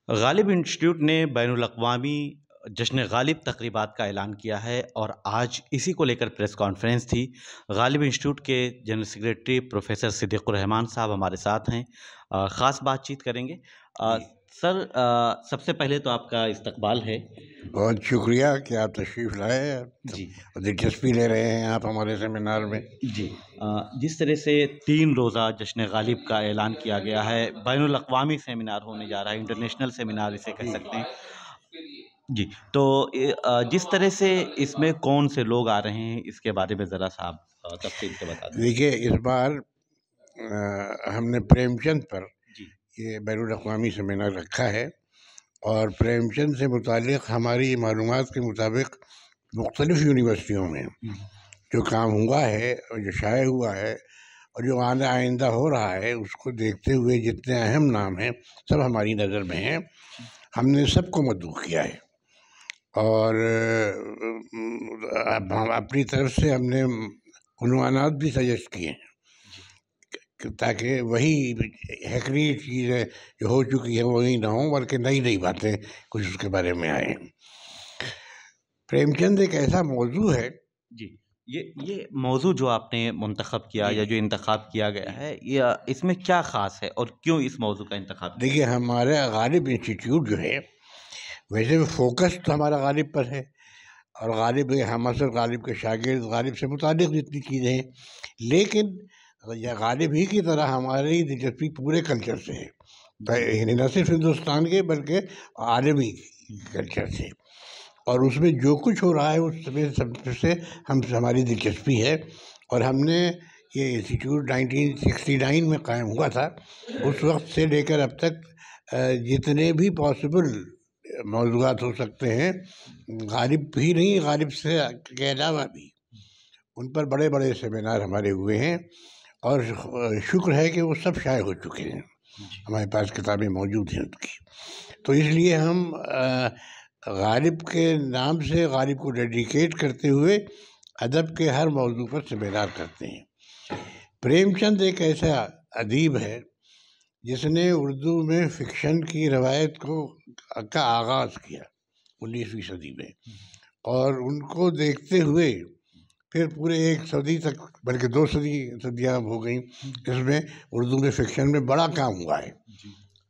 غالب institute نے بین الاقوامی جشن غالب تقریبات کا اعلان کیا ہے اور آج اسی کو لے کر پریس کانفرنس تھی۔ غالب انسٹیٹیوٹ کے جنرل سیکریٹری پروفیسر صدیق الرحمان صاحب ہمارے ساتھ ہیں، خاص بات چیت کریں گے۔ سر، سب سے پہلے تو آپ کا استقبال ہے۔ بہت شکریہ کہ آپ تشریف لائے جی اور دلچسپی لے رہے ہیں آپ ہمارے سیمینار میں۔ جی، جس طرح سے 3 روزہ جشن غالب کا اعلان کیا گیا ہے، بین الاقوامی سیمینار ہونے جا رہا ہے، انٹرنیشنل سیمینار اسے کہہ سکتے ہیں۔ جی، تو جس طرح سے اس میں کون سے لوگ آ رہے ہیں، اس کے بارے میں ذرا سا آپ تفصیل سے بتا دیں۔ دیکھیے، اس بار ہم نے پریم چند پر جی یہ بین الاقوامی سیمینار رکھا ہے، اور پریم چند سے متعلق ہماری معلومات کے مطابق مختلف یونیورسٹیوں میں جو کام ہوا ہے اور جو شائع ہوا ہے اور جو آئندہ ہو رہا ہے، اس کو دیکھتے ہوئے جتنے اہم نام ہیں سب ہماری نظر میں ہیں۔ ہم نے سب کو مدعو کیا ہے، اور اپنی طرف سے ہم نے عنوانات بھی سجیسٹ کیے ہیں تاکہ وہی ہیکری چیزیں جو ہو چکی ہیں وہی نہ ہوں، بلکہ نئی نئی باتیں کچھ اس کے بارے میں آئیں۔ پریم چند ایک ایسا موضوع ہے۔ جی، یہ موضوع جو آپ نے منتخب کیا یا جو انتخاب کیا گیا ہے، اس میں کیا خاص ہے اور کیوں اس موضوع کا انتخاب کیا؟ دیکھیے، ہمارا غالب انسٹیٹیوٹ جو ہے، ویسے فوکس تو ہمارا غالب پر ہے، اور غالب ہم اصل غالب کے شاگرد، غالب سے متعلق جتنی چیزیں ہیں، لیکن غالب ہی کی طرح ہماری دلچسپی پورے کلچر سے ہے، نہ صرف ہندوستان کے بلکہ عالمی کلچر سے، اور اس میں جو کچھ ہو رہا ہے اس میں سب سے ہماری دلچسپی ہے۔ اور ہم نے یہ انسٹیٹیوٹ 1969 میں قائم ہوا تھا، اس وقت سے لے کر اب تک جتنے بھی پاسبل موضوعات ہو سکتے ہیں، غالب ہی نہیں، غالب سے کے علاوہ بھی ان پر بڑے بڑے سیمینار ہمارے ہوئے ہیں، اور شکر ہے کہ وہ سب شائع ہو چکے ہیں، ہمارے پاس کتابیں موجود ہیں ان کی۔ تو اس لیے ہم غالب کے نام سے غالب کو ڈیڈیکیٹ کرتے ہوئے ادب کے ہر موضوع پر سیمینار کرتے ہیں۔ پریم چند ایک ایسا ادیب ہے جس نے اردو میں فکشن کی روایت کا آغاز کیا 19ویں صدی میں، اور ان کو دیکھتے ہوئے پھر پورے 1 صدی تک، بلکہ 2 صدیاں ہو گئیں، اس میں اردو میں فکشن میں بڑا کام ہوا ہے۔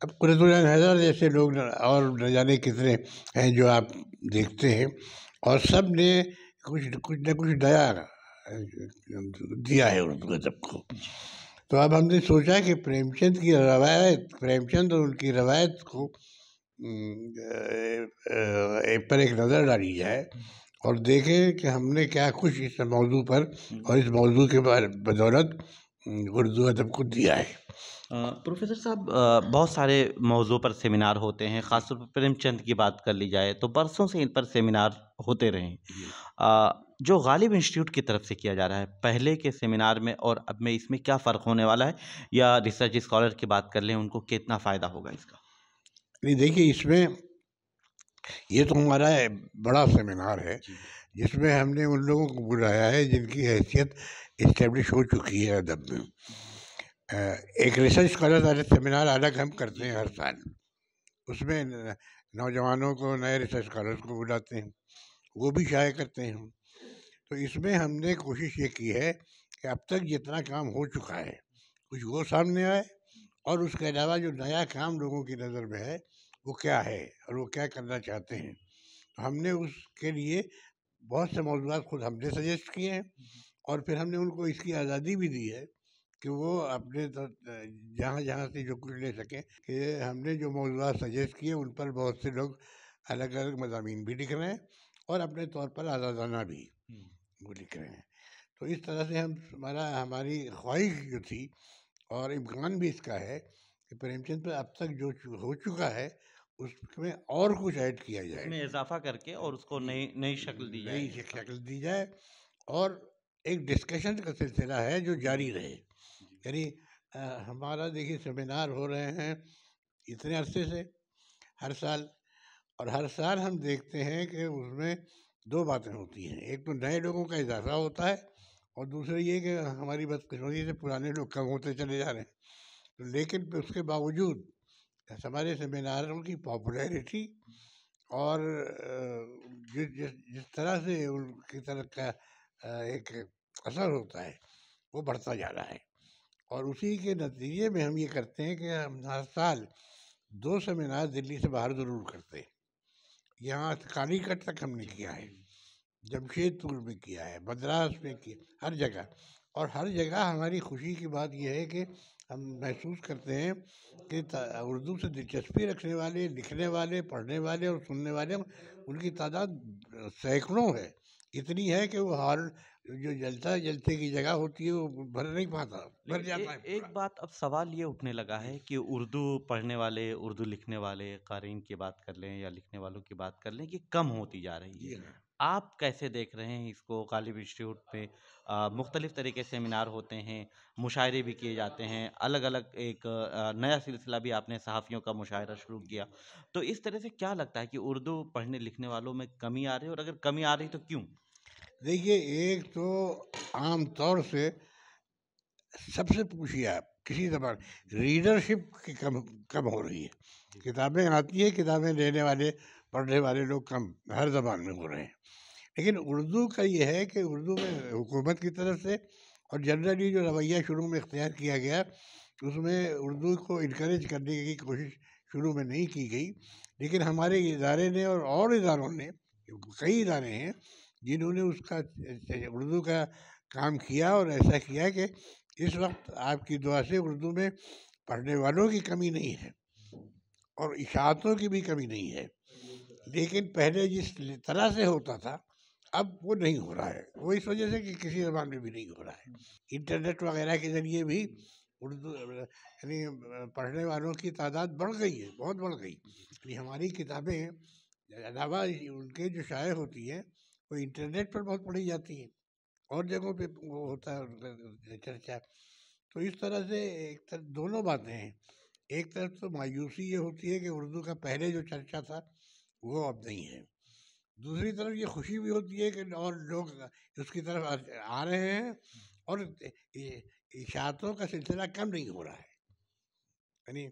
اب قرۃ العین حیدر جیسے لوگ اور نہ جانے کتنے ہیں جو آپ دیکھتے ہیں، اور سب نے کچھ نہ کچھ نیا دیا ہے اردو ادب کو۔ تو اب ہم نے سوچا کہ پریم چند اور ان کی روایت کو پر ایک نظر ڈالی جائے، اور دیکھیں کہ ہم نے کیا کچھ اس موضوع پر اور اس موضوع کے بدولت اردو ادب کو دیا ہے۔ پروفیسر صاحب، بہت سارے موضوع پر سیمینار ہوتے ہیں، خاص طور پر پریم چند کی بات کر لی جائے تو برسوں سے ان پر سیمینار ہوتے رہے ہیں۔ جو غالب انسٹیٹیوٹ کی طرف سے کیا جا رہا ہے پہلے کے سیمینار میں اور اب میں، اس میں کیا فرق ہونے والا ہے، یا ریسرچ اسکالر کی بات کر لیں ان کو کتنا فائدہ ہوگا اس کا؟ نہیں، دیکھیے، اس میں یہ تو ہمارا بڑا سیمینار ہے جس میں ہم نے ان لوگوں کو بلایا ہے جن کی حیثیت اسٹیبلش ہو چکی ہے ادب میں۔ ایک ریسرچ اسکالر سیمینار الگ ہم کرتے ہیں ہر سال، اس میں نوجوانوں کو، نئے ریسرچ اسکالرس کو بلاتے ہیں، وہ بھی شائع کرتے ہیں۔ تو اس میں ہم نے کوشش یہ کی ہے کہ اب تک جتنا کام ہو چکا ہے کچھ وہ سامنے آئے، اور اس کے علاوہ جو نیا کام لوگوں کی نظر میں ہے وہ کیا ہے اور وہ کیا کرنا چاہتے ہیں۔ تو ہم نے اس کے لیے بہت سے موضوعات خود ہم نے سجیسٹ کیے ہیں، اور پھر ہم نے ان کو اس کی آزادی بھی دی ہے کہ وہ اپنے جہاں سے جو کچھ لے سکیں، کہ ہم نے جو موضوعات سجیسٹ کیے ان پر بہت سے لوگ الگ الگ مضامین بھی لکھ رہے ہیں، اور اپنے طور پر آزادانہ بھی وہ لکھ رہے ہیں۔ تو اس طرح سے ہماری خواہش جو تھی، اور امکان بھی اس کا ہے کہ پریم چند پہ اب تک جو ہو چکا ہے اس میں اور کچھ ایڈ کیا جائے، اس میں اضافہ کر کے اور اس کو نئی شکل دی جائے، نئی شکل دی جائے، اور ایک ڈسکشن کا سلسلہ ہے جو جاری رہے۔ یعنی ہمارا دیکھیے سیمینار ہو رہے ہیں اتنے عرصے سے ہر سال، اور ہر سال ہم دیکھتے ہیں کہ اس میں 2 باتیں ہوتی ہیں، ایک تو نئے لوگوں کا اضافہ ہوتا ہے، اور دوسرا یہ کہ ہماری بدقسمتی سے پرانے لوگ کم ہوتے چلے جا رہے ہیں۔ لیکن اس کے باوجود ہمارے سیمیناروں کی پاپولیرٹی اور جس طرح سے ان کی طرف کا ایک اثر ہوتا ہے وہ بڑھتا جا رہا ہے، اور اسی کے نتیجے میں ہم یہ کرتے ہیں کہ ہم ہر سال 2 سیمینار دلی سے باہر ضرور کرتے ہیں۔ یہاں کالی کٹ تک ہم نے کیا ہے، جمشید پور میں کیا ہے، مدراس میں کیا، ہر جگہ، اور ہر جگہ ہماری خوشی کی بات یہ ہے کہ ہم محسوس کرتے ہیں کہ اردو سے دلچسپی رکھنے والے، لکھنے والے، پڑھنے والے اور سننے والے، ان کی تعداد سینکڑوں ہے، اتنی ہے کہ وہ ہال جو جلسے کی جگہ ہوتی ہے وہ بھر نہیں پاتا، بھر لیکن جاتا ہے ایک پورا۔ بات اب سوال یہ اٹھنے لگا جی ہے کہ اردو پڑھنے والے، اردو لکھنے والے قارئین کی بات کر لیں یا لکھنے والوں کی بات کر لیں، کہ کم ہوتی جا رہی ہے۔ جی ہاں۔ آپ کیسے دیکھ رہے ہیں اس کو؟ غالب انسٹیٹیوٹ پہ مختلف طریقے سے سیمینار ہوتے ہیں، مشاعرے بھی کیے جاتے ہیں، الگ الگ ایک نیا سلسلہ بھی آپ نے صحافیوں کا مشاعرہ شروع کیا، تو اس طرح سے کیا لگتا ہے کہ اردو پڑھنے لکھنے والوں میں کمی آ رہی ہے، اور اگر کمی آ رہی تو کیوں؟ دیکھیے، ایک تو عام طور سے سب سے پوچھیے آپ کسی زبان، ریڈرشپ کی کم ہو رہی ہے، کتابیں آتی ہیں، کتابیں لینے والے پڑھنے والے لوگ کم ہر زبان میں ہو رہے ہیں، لیکن اردو کا یہ ہے کہ اردو میں حکومت کی طرف سے اور جنرلی جو رویہ شروع میں اختیار کیا گیا، اس میں اردو کو انکریج کرنے کی کوشش شروع میں نہیں کی گئی، لیکن ہمارے ادارے نے اور اداروں نے، کئی ادارے ہیں جنہوں نے اس کا اردو کا کام کیا، اور ایسا کیا کہ اس وقت آپ کی دعا سے اردو میں پڑھنے والوں کی کمی نہیں ہے اور اشاعتوں کی بھی کمی نہیں ہے، لیکن پہلے جس طرح سے ہوتا تھا اب وہ نہیں ہو رہا ہے، وہ اس وجہ سے کہ کسی زبان میں بھی نہیں ہو رہا ہے، انٹرنیٹ وغیرہ کے ذریعے بھی اردو یعنی پڑھنے والوں کی تعداد بڑھ گئی ہے، بہت بڑھ گئی، یعنی ہماری کتابیں علاوہ ان کے جو شائع ہوتی ہیں وہ انٹرنیٹ پر بہت پڑھی جاتی ہیں، اور جگہوں پہ وہ ہوتا ہے ان کا چرچا۔ تو اس طرح سے ایک طرف دونوں باتیں ہیں، ایک طرف تو مایوسی یہ ہوتی ہے کہ اردو کا پہلے جو چرچا تھا وہ اب نہیں ہے، دوسری طرف یہ خوشی بھی ہوتی ہے کہ اور لوگ اس کی طرف آ رہے ہیں، اور اشاعتوں کا سلسلہ کم نہیں ہو رہا ہے، یعنی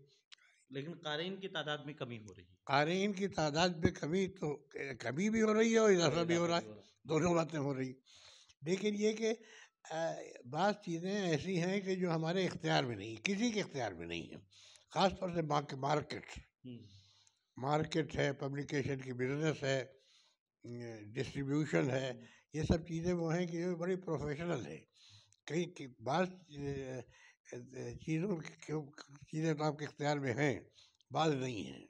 لیکن قارئین کی تعداد میں کمی ہو رہی ہے قارئین کی تعداد میں کمی تو کمی بھی ہو رہی ہے اور اور اضافہ بھی ہو اضافہ رہا بھی ہو ہے، رہا ہے۔ دونوں باتیں ہو رہی، لیکن یہ کہ بعض چیزیں ایسی ہیں کہ جو ہمارے اختیار میں نہیں، کسی کے اختیار میں نہیں ہیں، خاص طور سے مارکیٹ ہے، پبلیکیشن کی بزنس ہے، ڈسٹریبیوشن ہے، یہ سب چیزیں وہ ہیں کہ جو بڑی پروفیشنل ہے، کئی بعض چیزیں تو آپ کے اختیار میں ہیں، بعض نہیں ہیں۔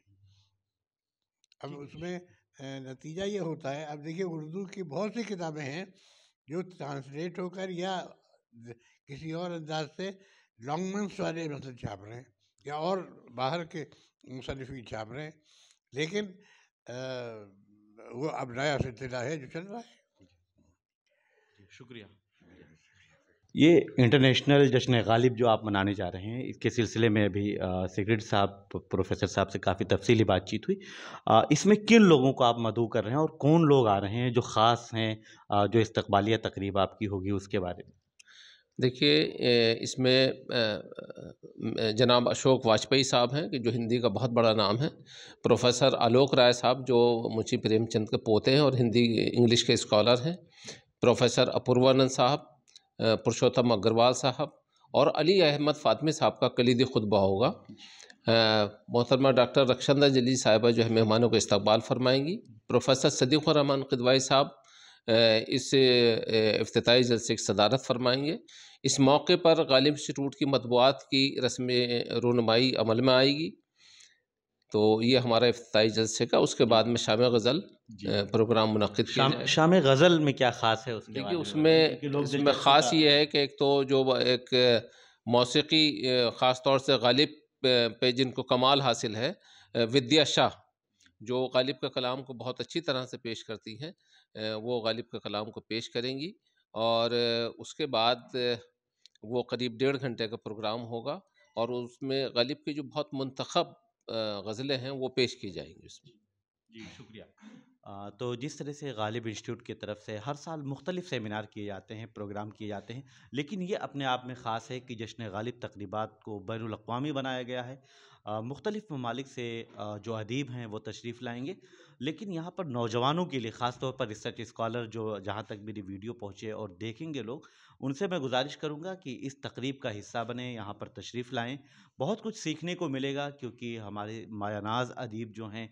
اب ٹھیک۔ اس میں نتیجہ یہ ہوتا ہے، اب دیکھیے اردو کی بہت سی کتابیں ہیں جو ٹرانسلیٹ ہو کر یا کسی اور انداز سے لانگ منتھس والے مثلا چھاپ رہے ہیں، یا اور باہر کے مصنفین چھاپ رہے ہیں، لیکن وہ اب نیا سلسلہ ہے جو چل رہا ہے۔ شکریہ۔ یہ انٹرنیشنل جشن غالب جو آپ منانے جا رہے ہیں، اس کے سلسلے میں ابھی سیکرٹری صاحب، پروفیسر صاحب سے کافی تفصیلی بات چیت ہوئی۔ اس میں کن لوگوں کو آپ مدعو کر رہے ہیں، اور کون لوگ آ رہے ہیں جو خاص ہیں، جو استقبالیہ تقریب آپ کی ہوگی اس کے بارے میں؟ دیکھیے، اس میں جناب اشوک واجپئی صاحب ہیں کہ جو ہندی کا بہت بڑا نام ہے، پروفیسر آلوک رائے صاحب جو منشی پریم چند کے پوتے ہیں اور ہندی انگلش کے اسکالر ہیں، پروفیسر اپوروانند صاحب، پرشوتم اگروال صاحب، اور علی احمد فاطمی صاحب کا کلیدی خطبہ ہوگا۔ محترمہ ڈاکٹر رخشندہ جلی صاحبہ جو ہے مہمانوں کا استقبال فرمائیں گی۔ پروفیسر صدیق الرحمن قدوائی صاحب اس افتتاحی جلسے کی صدارت فرمائیں گے۔ اس موقع پر غالب انسٹیٹیوٹ کی مطبوعات کی رسم رونمائی عمل میں آئے گی۔ تو یہ ہمارا افتتاحی جلسے کا، اس کے بعد میں شام غزل پروگرام منعقد کیا جائے گا۔ شام غزل میں کیا خاص ہے اس کے دیکھیے، بارے اس میں میں بتائیں، کیونکہ لوگ اس میں دلچسپی خاص کا یہ ہے کہ ایک تو جو ایک موسیقی، خاص طور سے غالب پہ جن کو کمال حاصل ہے، ودیا شاہ جو غالب کے کلام کو بہت اچھی طرح سے پیش کرتی ہیں، وہ غالب کے کلام کو پیش کریں گی، اور اس کے بعد وہ قریب 1.5 گھنٹے کا پروگرام ہوگا، اور اس میں غالب کی جو بہت منتخب غزلیں ہیں وہ پیش کی جائیں گی اس میں۔ جی شکریہ۔ تو جس طرح سے غالب انسٹیٹیوٹ کی طرف سے ہر سال مختلف سیمینار کیے جاتے ہیں، پروگرام کیے جاتے ہیں، لیکن یہ اپنے آپ میں خاص ہے کہ جشن غالب تقریبات کو بین الاقوامی بنایا گیا ہے۔ مختلف ممالک سے جو ادیب ہیں وہ تشریف لائیں گے، لیکن یہاں پر نوجوانوں کے لیے خاص طور پر ریسرچ اسکالر جو جہاں تک میری ویڈیو پہنچے اور دیکھیں گے لوگ، ان سے میں گزارش کروں گا کہ اس تقریب کا حصہ بنیں، یہاں پر تشریف لائیں، بہت کچھ سیکھنے کو ملے گا کیونکہ ہمارے مایہ ناز ادیب جو ہیں،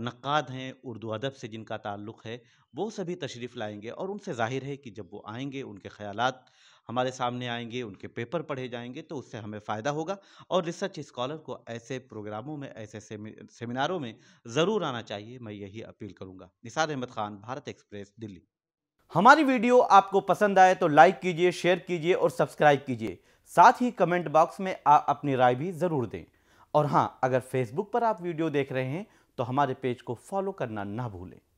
نقاد ہیں، اردو ادب سے جن کا تعلق ہے، وہ سبھی تشریف لائیں گے اور ان سے ظاہر ہے کہ جب وہ آئیں گے ان کے خیالات ہمارے سامنے آئیں گے، ان کے پیپر پڑھے جائیں گے تو اس سے ہمیں فائدہ ہوگا، اور ریسرچ اسکالر کو ایسے پروگراموں میں، ایسے سیمیناروں میں ضرور آنا چاہیے، میں یہی اپیل کروں گا۔ نثار احمد خان، بھارت ایکسپریس، دلی۔ ہماری ویڈیو آپ کو پسند آئے تو لائک کیجئے، شیئر کیجئے اور سبسکرائب کیجئے، ساتھ ہی کمنٹ باکس میں اپنی رائے بھی ضرور دیں، اور ہاں، اگر فیس بک پر آپ ویڈیو دیکھ رہے ہیں تو ہمارے پیج کو فالو کرنا نہ بھولیں۔